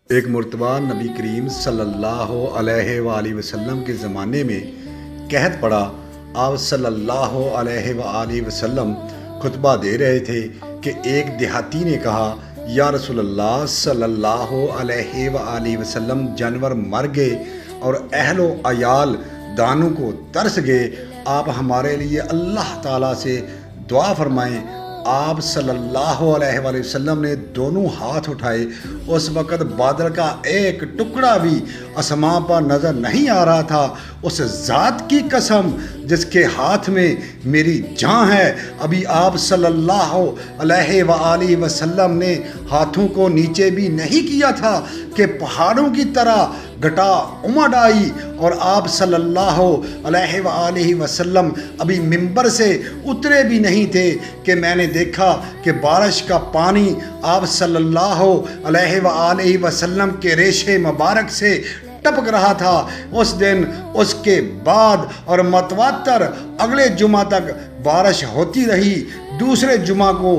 ایک مرتبہ نبی کریم صلی اللہ علیہ وآلہ وسلم کے زمانے میں قحط پڑا۔ آپ صلی اللہ علیہ وآلہ وسلم خطبہ دے رہے تھے کہ ایک دیہاتی نے کہا، یا رسول اللہ صلی اللہ علیہ وآلہ وسلم، جانور مر گئے اور اہل و عیال دانوں کو ترس گئے، آپ ہمارے لیے اللہ تعالیٰ سے دعا فرمائیں۔ آپ صلی اللہ علیہ وآلہ وسلم نے دونوں ہاتھ اٹھائے۔ اس وقت بادل کا ایک ٹکڑا بھی آسمان پر نظر نہیں آ رہا تھا۔ اس ذات کی قسم جس کے ہاتھ میں میری جان ہے، ابھی آپ صلی اللہ علیہ وآلہ وسلم نے ہاتھوں کو نیچے بھی نہیں کیا تھا کہ پہاڑوں کی طرح گھٹا امڑ آئی، اور آپ صلی اللہ علیہ وآلہ وسلم ابھی ممبر سے اترے بھی نہیں تھے کہ میں نے دیکھا کہ بارش کا پانی آپ صلی اللہ علیہ وآلہ وسلم کے ریشے مبارک سے ٹپک رہا تھا۔ اس دن، اس کے بعد اور متواتر اگلے جمعہ تک بارش ہوتی رہی۔ دوسرے جمعہ کو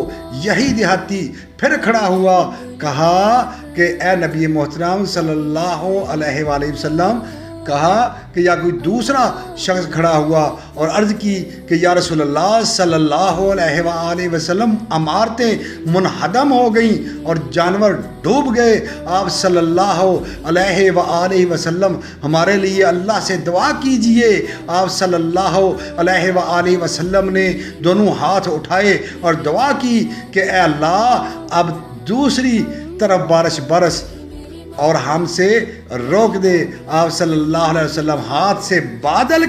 یہی دیہاتی پھر کھڑا ہوا، کہا کہ اے نبی محترم صلی اللہ علیہ وآلہ وسلم، کہا کہ یا کوئی دوسرا شخص کھڑا ہوا اور عرض کی کہ یا رسول اللہ صلی اللہ علیہ وآلہ وسلم، عمارتیں منہدم ہو گئیں اور جانور ڈوب گئے۔ آپ صلی اللہ علیہ وآلہ وسلم، ہمارے لیے اللہ سے دعا کیجئے۔ آپ صلی اللہ علیہ وآلہ وسلم نے دونوں ہاتھ اٹھائے اور دعا کی کہ اے اللہ، اب دوسری طرف بارش برس اور ہم سے روک دے۔ آپ صلی اللہ علیہ وسلم ہاتھ سے بادل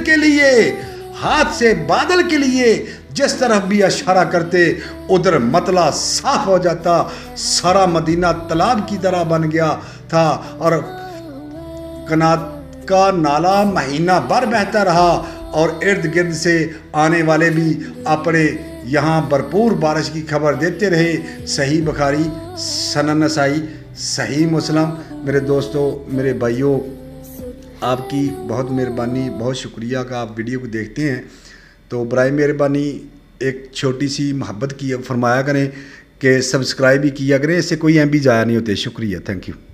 کے لیے جس طرف بھی اشارہ کرتے، ادھر مطلع صاف ہو جاتا۔ سارا مدینہ تالاب کی طرح بن گیا تھا اور قنات کا نالا مہینہ بھر بہتا رہا، اور ارد گرد سے آنے والے بھی اپنے یہاں بھرپور بارش کی خبر دیتے رہے۔ صحیح بخاری، سنن نسائی، صحیح مسلم۔ میرے دوستو، میرے بھائیوں، آپ کی بہت مہربانی، بہت شکریہ کہ آپ ویڈیو کو دیکھتے ہیں۔ تو برائے مہربانی ایک چھوٹی سی محبت کی فرمایا کریں کہ سبسکرائب بھی کیا کریں، اس سے کوئی ایم بھی ضائع نہیں ہوتے۔ شکریہ، تھینک یو۔